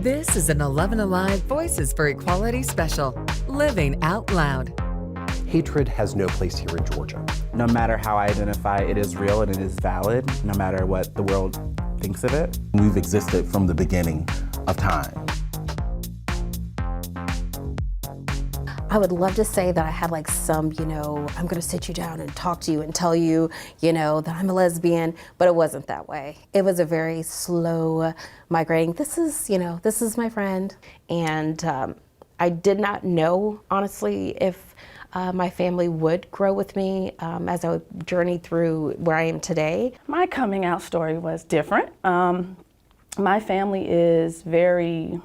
This is an 11Alive Voices for Equality special, Living Out Loud. Hatred has no place here in Georgia. No matter how I identify, it is real and it is valid, no matter what the world thinks of it. We've existed from the beginning of time. I would love to say that I had like some, I'm gonna sit you down and talk to you and tell you, that I'm a lesbian, but it wasn't that way. It was a very slow migrating. This is my friend. And I did not know, honestly, if my family would grow with me as I journeyed through where I am today. My coming out story was different. My family is very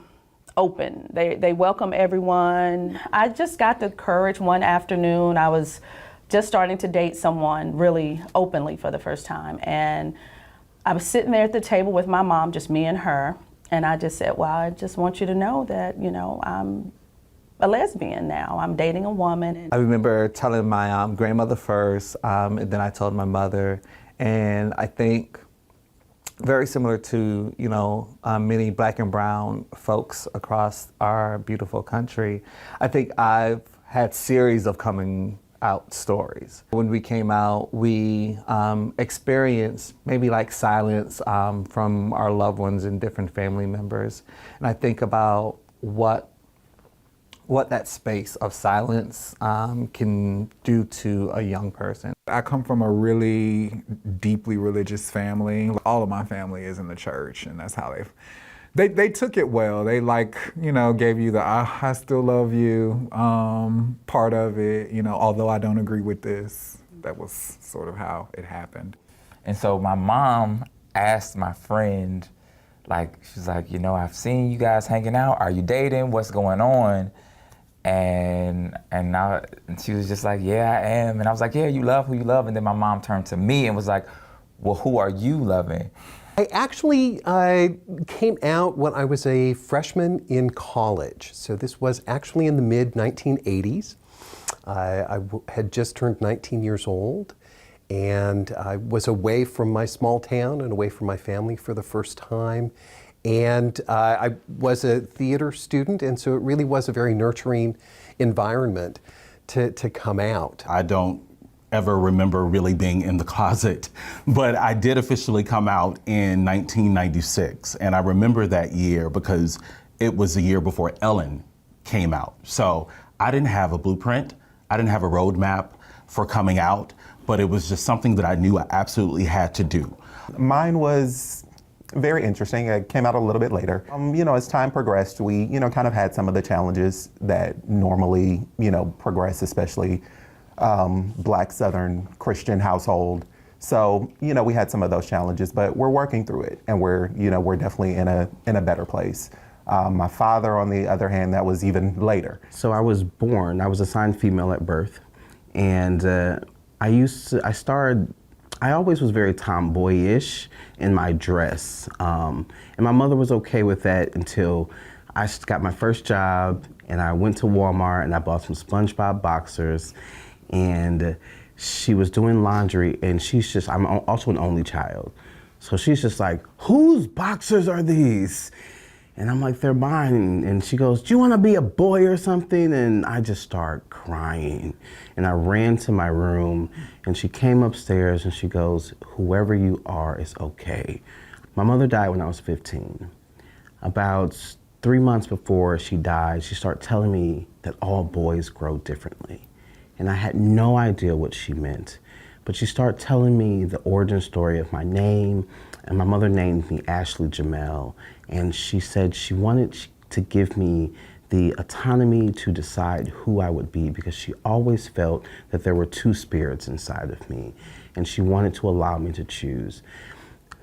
open. They welcome everyone. I just got the courage one afternoon. I was just starting to date someone really openly for the first time. And I was sitting there at the table with my mom, just me and her. And I just said, well, I just want you to know that, I'm a lesbian now. I'm dating a woman. I remember telling my grandmother first, and then I told my mother. And I think very similar to, many Black and brown folks across our beautiful country, I think I've had series of coming out stories. When we came out, we experienced maybe like silence from our loved ones and different family members. And I think about what that space of silence can do to a young person. I come from a really deeply religious family. All of my family is in the church, and that's how they took it well. They gave you the I still love you part of it, although I don't agree with this. That was sort of how it happened. And so my mom asked my friend, she's like, I've seen you guys hanging out. Are you dating? What's going on? And she was just like, yeah, I am. And I was like, yeah, you love who you love. And then my mom turned to me and was like, well, who are you loving? I actually came out when I was a freshman in college. So this was actually in the mid-1980s. I had just turned 19 years old, and I was away from my small town and away from my family for the first time. And I was a theater student, and so it really was a very nurturing environment to come out. I don't ever remember really being in the closet, but I did officially come out in 1996. And I remember that year because it was the year before Ellen came out. So I didn't have a blueprint. I didn't have a roadmap for coming out, but it was just something that I knew I absolutely had to do. Mine was very interesting. I came out a little bit later. As time progressed, we, kind of had some of the challenges that normally, progress, especially Black Southern Christian household. So, we had some of those challenges, but we're working through it, and we're definitely in a better place. My father, on the other hand, that was even later. So I was assigned female at birth, and I always was very tomboyish in my dress. And my mother was okay with that until I got my first job, and I went to Walmart and I bought some SpongeBob boxers, and she was doing laundry, and I'm also an only child. So she's just like, whose boxers are these? And I'm like, they're mine. And she goes, do you want to be a boy or something? And I just start crying. And I ran to my room, and she came upstairs and she goes, whoever you are is okay. My mother died when I was 15. About 3 months before she died, she started telling me that all boys grow differently. And I had no idea what she meant. But she started telling me the origin story of my name, and my mother named me Ashley Jamel. And she said she wanted to give me the autonomy to decide who I would be, because she always felt that there were two spirits inside of me, and she wanted to allow me to choose.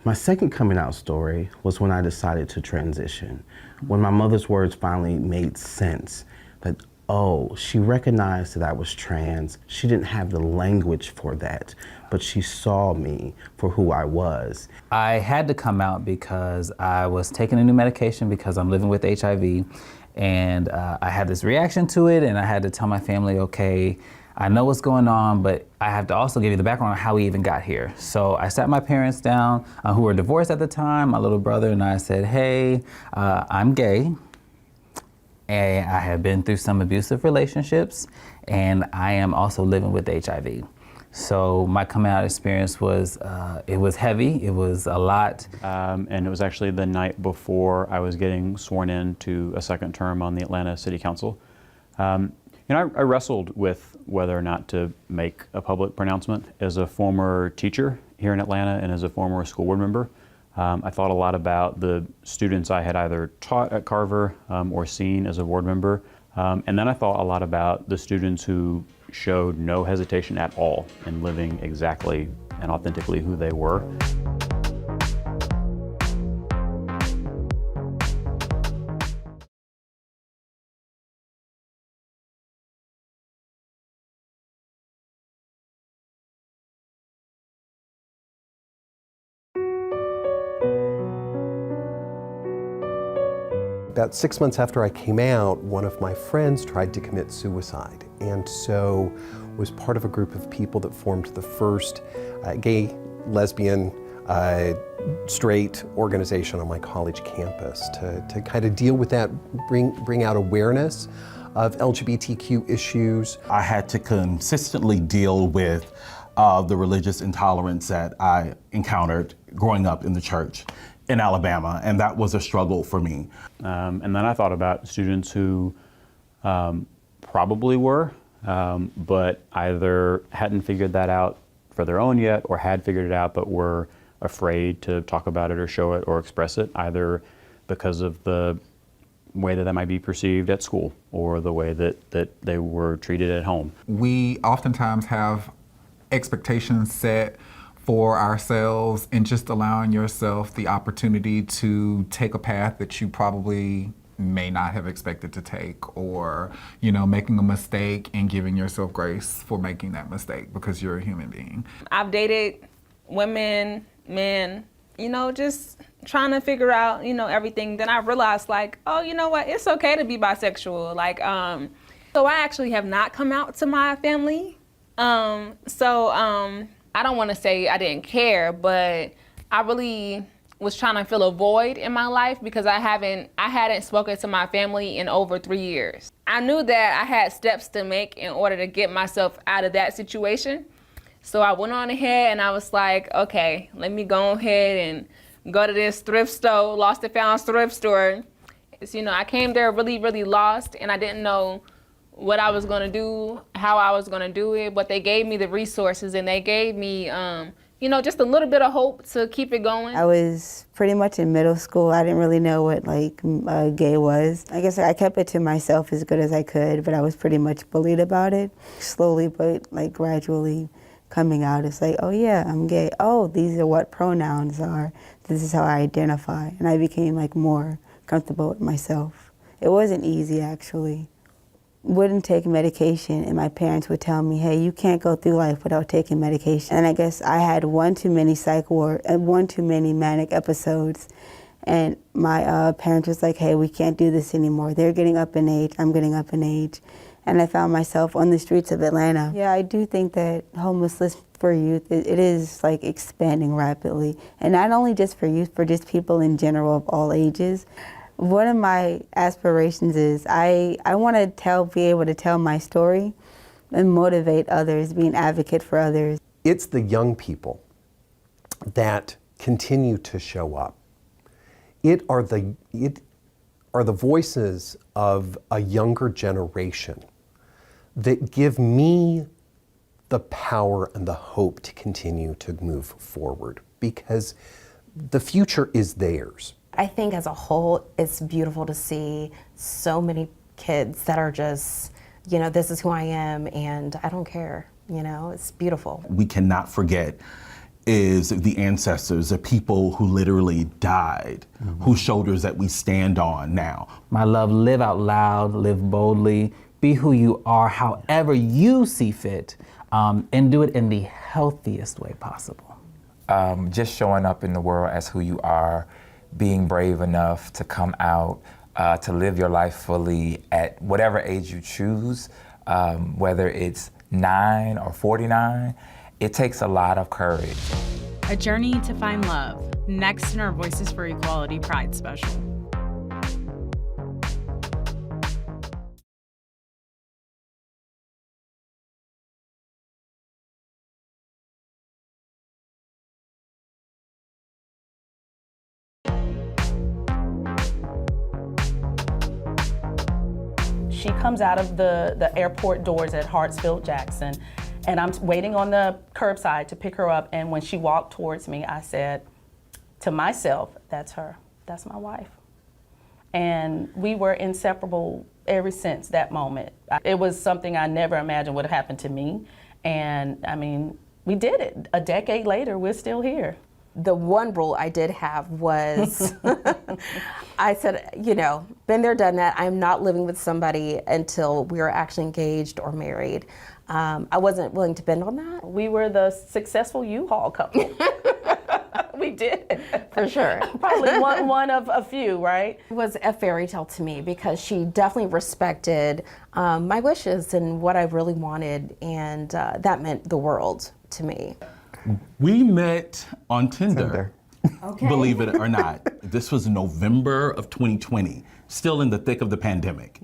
My second coming out story was when I decided to transition, when my mother's words finally made sense, that, oh, she recognized that I was trans. She didn't have the language for that, but she saw me for who I was. I had to come out because I was taking a new medication because I'm living with HIV, and I had this reaction to it, and I had to tell my family, okay, I know what's going on, but I have to also give you the background on how we even got here. So I sat my parents down, who were divorced at the time, my little brother, and I said, hey, I'm gay, and I have been through some abusive relationships, and I am also living with HIV. So my coming out experience was, it was heavy, it was a lot. And it was actually the night before I was getting sworn in to a second term on the Atlanta City Council. I wrestled with whether or not to make a public pronouncement. As a former teacher here in Atlanta and as a former school board member, I thought a lot about the students I had either taught at Carver or seen as a board member. And then I thought a lot about the students who showed no hesitation at all in living exactly and authentically who they were. About 6 months after I came out, one of my friends tried to commit suicide, and so was part of a group of people that formed the first gay, lesbian, straight organization on my college campus to kind of deal with that, bring out awareness of LGBTQ issues. I had to consistently deal with the religious intolerance that I encountered growing up in the church in Alabama, and that was a struggle for me. And then I thought about students who probably were, but either hadn't figured that out for their own yet or had figured it out but were afraid to talk about it or show it or express it, either because of the way that might be perceived at school or the way that they were treated at home. We oftentimes have expectations set for ourselves, and just allowing yourself the opportunity to take a path that you probably may not have expected to take, or making a mistake and giving yourself grace for making that mistake because you're a human being. I've dated women, men, just trying to figure out, everything. Then I realized oh, you know what, it's okay to be bisexual. So I actually have not come out to my family. I don't want to say I didn't care, but I really was trying to fill a void in my life because I hadn't spoken to my family in over 3 years. I knew that I had steps to make in order to get myself out of that situation. So I went on ahead and I was like, okay, let me go ahead and go to this thrift store, lost and found thrift store. I came there really, really lost, and I didn't know what I was gonna do, how I was gonna do it, but they gave me the resources and they gave me, just a little bit of hope to keep it going. I was pretty much in middle school. I didn't really know what gay was. I guess I kept it to myself as good as I could, but I was pretty much bullied about it. Slowly but gradually coming out, it's oh yeah, I'm gay. Oh, these are what pronouns are. This is how I identify. And I became more comfortable with myself. It wasn't easy, actually. Wouldn't take medication, and my parents would tell me, hey, you can't go through life without taking medication. And I guess I had one too many one too many manic episodes, and my parents was like, hey, we can't do this anymore. They're getting up in age, I'm getting up in age. And I found myself on the streets of Atlanta. Yeah, I do think that homelessness for youth, it is expanding rapidly. And not only just for youth, for just people in general of all ages. One of my aspirations is I want to be able to tell my story and motivate others, be an advocate for others. It's the young people that continue to show up. It are the voices of a younger generation that give me the power and the hope to continue to move forward, because the future is theirs. I think as a whole, it's beautiful to see so many kids that are just, this is who I am and I don't care, it's beautiful. We cannot forget is the ancestors, the people who literally died, whose shoulders that we stand on now. My love, live out loud, live boldly, be who you are, however you see fit, and do it in the healthiest way possible. Just showing up in the world as who you are, being brave enough to come out, to live your life fully at whatever age you choose, whether it's 9 or 49, it takes a lot of courage. A journey to find love, next in our Voices for Equality Pride special. She comes out of the airport doors at Hartsfield-Jackson, and I'm waiting on the curbside to pick her up, and when she walked towards me, I said to myself, that's her, that's my wife. And we were inseparable ever since that moment. It was something I never imagined would have happened to me, and I mean, we did it. A decade later, we're still here. The one rule I did have was, I said, you know, been there, done that. I'm not living with somebody until we are actually engaged or married. I wasn't willing to bend on that. We were the successful U-Haul couple. We did. For sure. Probably one of a few, right? It was a fairy tale to me because she definitely respected my wishes and what I really wanted, and that meant the world to me. We met on Tinder. Okay. Believe it or not. This was November of 2020, still in the thick of the pandemic.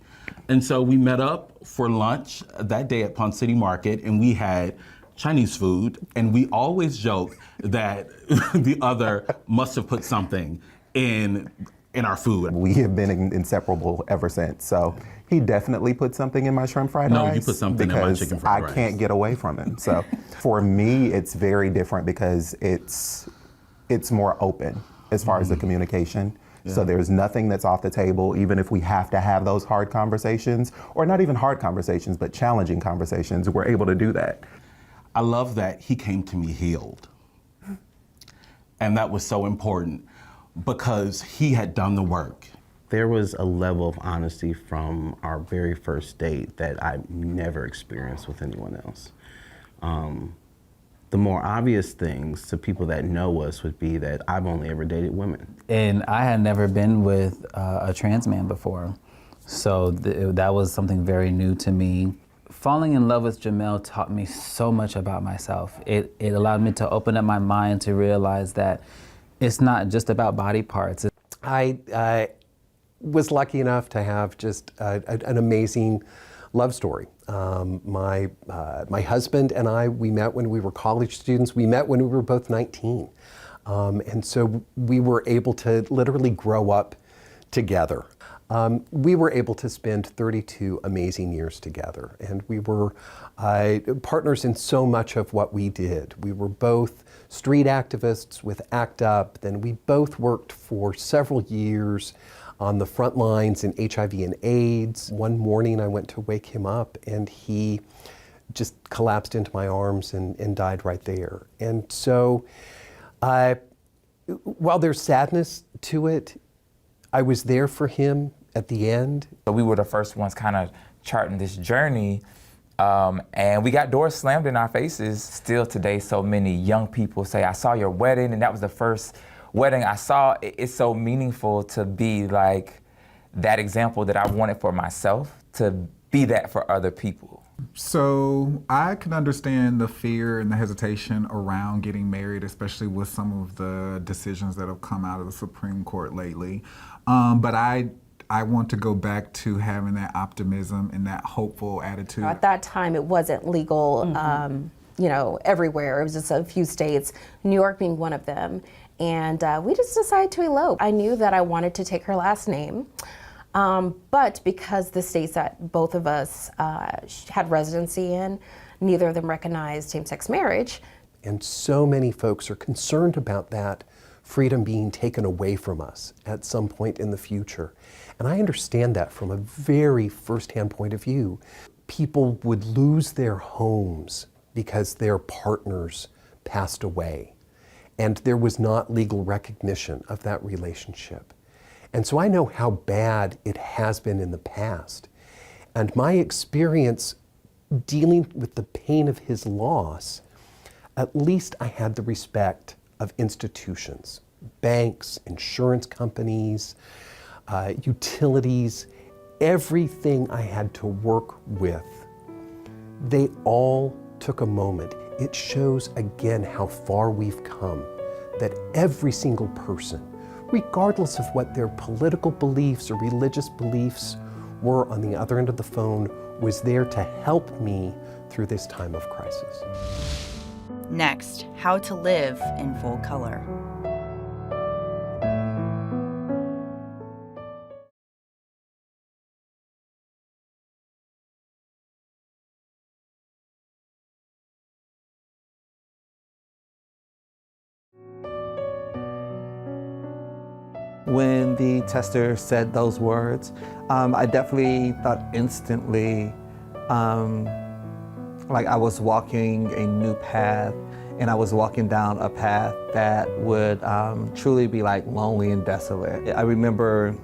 And so we met up for lunch that day at Pond City Market, and we had Chinese food, and we always joke that the other must have put something in our food. We have been inseparable ever since. So he definitely put something in my shrimp fried rice. No, you put something in my chicken fried rice. I can't get away from him. So for me, it's very different because it's more open as far as the communication. Yeah. So there's nothing that's off the table, even if we have to have those hard conversations, or not even hard conversations, but challenging conversations, we're able to do that. I love that he came to me healed. And that was so important because he had done the work. There was a level of honesty from our very first date that I never experienced with anyone else. The more obvious things to people that know us would be that I've only ever dated women. And I had never been with a trans man before, so that was something very new to me. Falling in love with Jamel taught me so much about myself. It allowed me to open up my mind to realize that it's not just about body parts. I was lucky enough to have just an amazing love story. My husband and I, we met when we were college students. We met when we were both 19. And so we were able to literally grow up together. We were able to spend 32 amazing years together, and we were partners in so much of what we did. We were both street activists with ACT UP, then we both worked for several years on the front lines in HIV and AIDS. One morning I went to wake him up and he just collapsed into my arms and died right there. And so while there's sadness to it, I was there for him at the end. So we were the first ones kind of charting this journey, and we got doors slammed in our faces. Still today, so many young people say, I saw your wedding, and that was the first wedding I saw. It's so meaningful to be like that example that I wanted for myself, to be that for other people. So I can understand the fear and the hesitation around getting married, especially with some of the decisions that have come out of the Supreme Court lately. But I want to go back to having that optimism and that hopeful attitude. At that time, it wasn't legal, you know, everywhere. It was just a few states, New York being one of them. And we just decided to elope. I knew that I wanted to take her last name, but because the states that both of us had residency in, neither of them recognized same-sex marriage. And so many folks are concerned about that freedom being taken away from us at some point in the future. And I understand that from a very firsthand point of view. People would lose their homes because their partners passed away, and there was not legal recognition of that relationship. And so I know how bad it has been in the past. And my experience dealing with the pain of his loss, at least I had the respect of institutions, banks, insurance companies, utilities, everything I had to work with they all took a moment. It shows again how far we've come, that every single person, regardless of what their political beliefs or religious beliefs were on the other end of the phone, was there to help me through this time of crisis. Next, how to live in full color. When the tester said those words, I definitely thought instantly like I was walking a new path, and I was walking down a path that would truly be like lonely and desolate. I remember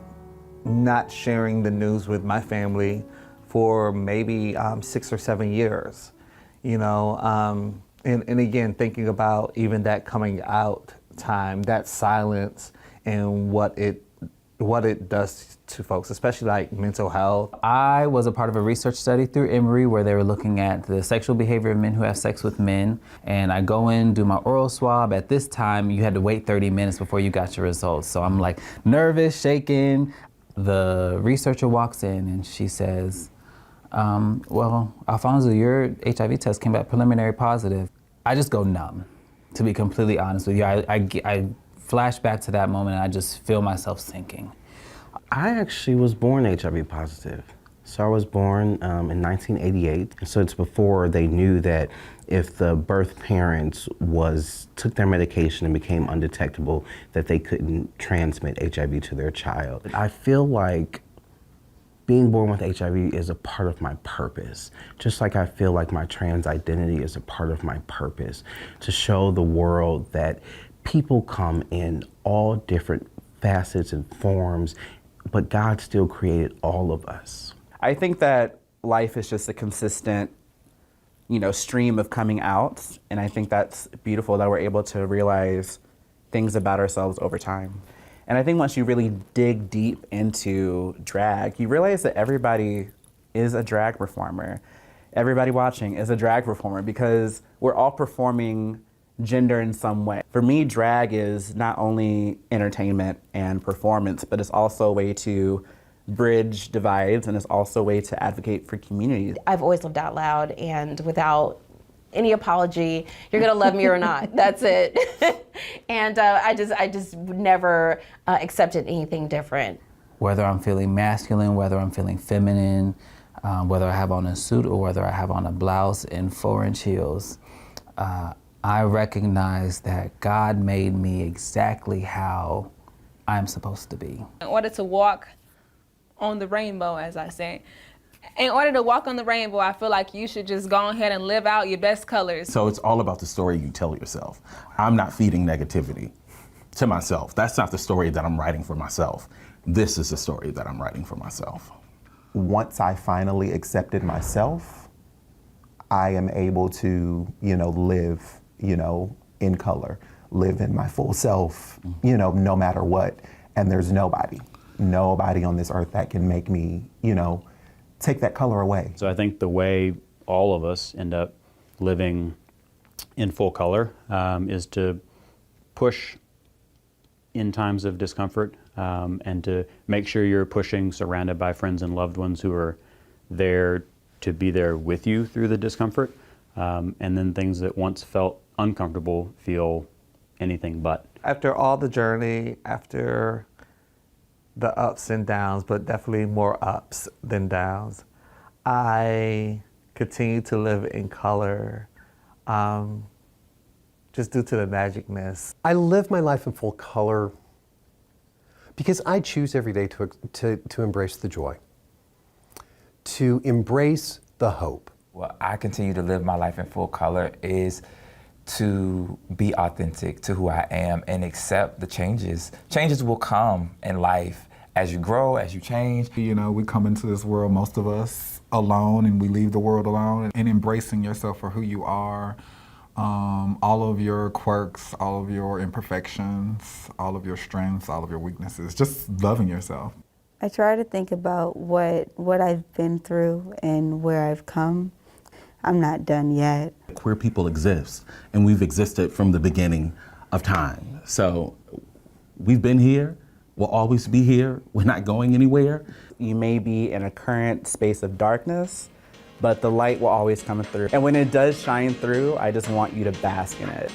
not sharing the news with my family for maybe 6 or 7 years, you know, and again, thinking about even that coming out time, that silence, and what it does to folks, especially like mental health. I was a part of a research study through Emory where they were looking at the sexual behavior of men who have sex with men. And I go in, do my oral swab. At this time, you had to wait 30 minutes before you got your results. So I'm like nervous, shaking. The researcher walks in and she says, well, Alfonso, your HIV test came back preliminary positive. I just go numb, to be completely honest with you. I flash back to that moment and I just feel myself sinking. I actually was born HIV positive. So I was born in 1988. So it's before they knew that if the birth parents took their medication and became undetectable, that they couldn't transmit HIV to their child. I feel like being born with HIV is a part of my purpose. Just like I feel like my trans identity is a part of my purpose, to show the world that people come in all different facets and forms, but God still created all of us. I think that life is just a consistent, stream of coming out, and I think that's beautiful that we're able to realize things about ourselves over time. And I think once you really dig deep into drag, you realize that everybody is a drag performer. Everybody watching is a drag performer because we're all performing gender in some way. For me, drag is not only entertainment and performance, but it's also a way to bridge divides, and it's also a way to advocate for communities. I've always lived out loud, and without any apology, you're gonna love me or not. That's it. And I just never accepted anything different. Whether I'm feeling masculine, whether I'm feeling feminine, whether I have on a suit or whether I have on a blouse and 4-inch heels, I recognize that God made me exactly how I'm supposed to be. In order to walk on the rainbow, as I say, in order to walk on the rainbow, I feel like you should just go ahead and live out your best colors. So it's all about the story you tell yourself. I'm not feeding negativity to myself. That's not the story that I'm writing for myself. This is the story that I'm writing for myself. Once I finally accepted myself, I am able to, live, in color, live in my full self, no matter what. And there's nobody on this earth that can make me, take that color away. So I think the way all of us end up living in full color is to push in times of discomfort and to make sure you're pushing surrounded by friends and loved ones who are there to be there with you through the discomfort. And then things that once felt uncomfortable feel anything but. After all the journey, after the ups and downs, but definitely more ups than downs, I continue to live in color just due to the magicness. I live my life in full color because I choose every day to embrace the joy, to embrace the hope. Well, I continue to live my life in full color is to be authentic to who I am and accept the changes. Changes will come in life as you grow, as you change. We come into this world, most of us, alone, and we leave the world alone. And embracing yourself for who you are, all of your quirks, all of your imperfections, all of your strengths, all of your weaknesses, just loving yourself. I try to think about what I've been through and where I've come. I'm not done yet. Queer people exist, and we've existed from the beginning of time. So we've been here, we'll always be here, we're not going anywhere. You may be in a current space of darkness, but the light will always come through. And when it does shine through, I just want you to bask in it.